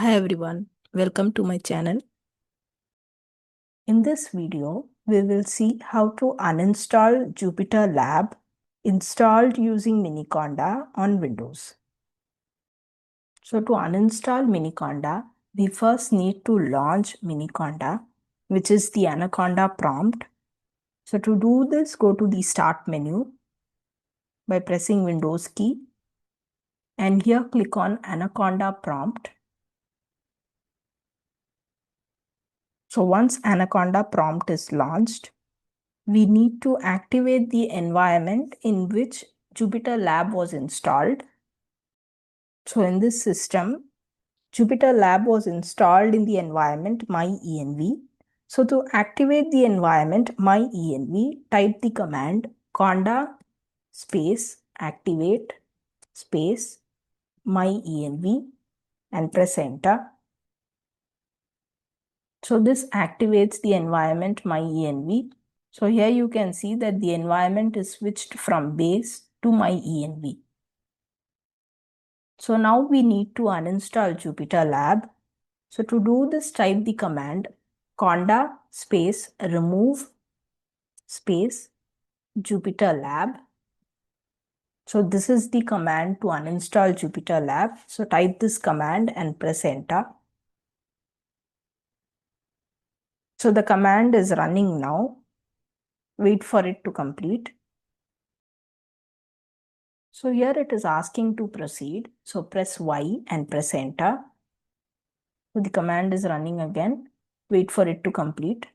Hi everyone, welcome to my channel. In this video, we will see how to uninstall JupyterLab installed using Miniconda on Windows. So to uninstall Miniconda, we first need to launch Miniconda, which is the Anaconda Prompt. So to do this, go to the Start menu by pressing Windows key and here click on Anaconda Prompt. So once Anaconda Prompt is launched, we need to activate the environment in which JupyterLab was installed. So in this system, JupyterLab was installed in the environment myenv. So to activate the environment myenv, type the command conda space activate space myenv and press enter. So this activates the environment myenv. So here you can see that the environment is switched from base to myenv. So now we need to uninstall JupyterLab. So to do this, type the command conda space remove space JupyterLab. So this is the command to uninstall JupyterLab. So type this command and press enter. So the command is running now. Wait for it to complete. So here it is asking to proceed. So press Y and press enter. So the command is running again. Wait for it to complete.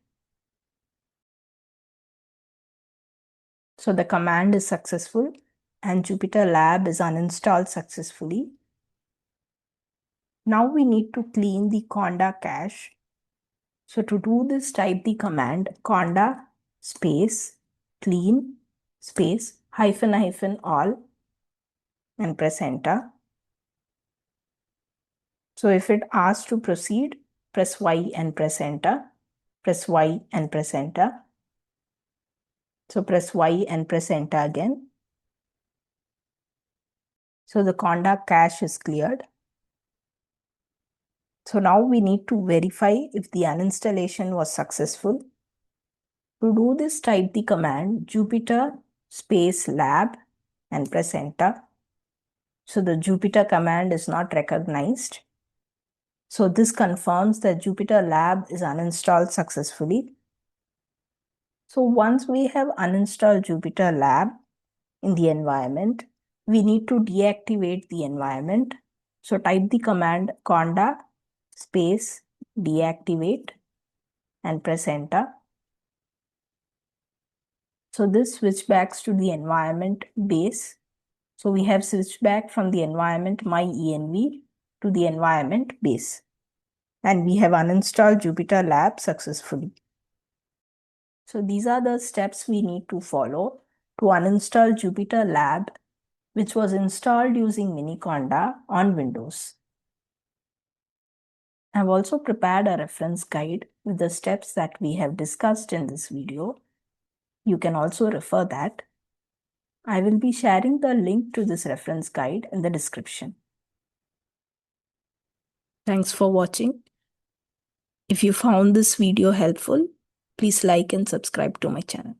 So the command is successful and JupyterLab is uninstalled successfully. Now we need to clean the Conda cache. So to do this, type the command conda space clean space -- all and press enter. So if it asks to proceed, press Y and press enter. Press Y and press enter. So press Y and press enter again. So the Conda cache is cleared. So now we need to verify if the uninstallation was successful. To do this, type the command Jupyter space lab and press enter. So the Jupyter command is not recognized. So this confirms that JupyterLab is uninstalled successfully. So once we have uninstalled JupyterLab in the environment, we need to deactivate the environment. So type the command conda space deactivate and press enter. So this switch backs to the environment base. So we have switched back from the environment myenv to the environment base. And we have uninstalled JupyterLab successfully. So these are the steps we need to follow to uninstall JupyterLab, which was installed using Miniconda on Windows. I've also prepared a reference guide with the steps that we have discussed in this video. You can also refer that. I will be sharing the link to this reference guide in the description. Thanks for watching. If you found this video helpful, please like and subscribe to my channel.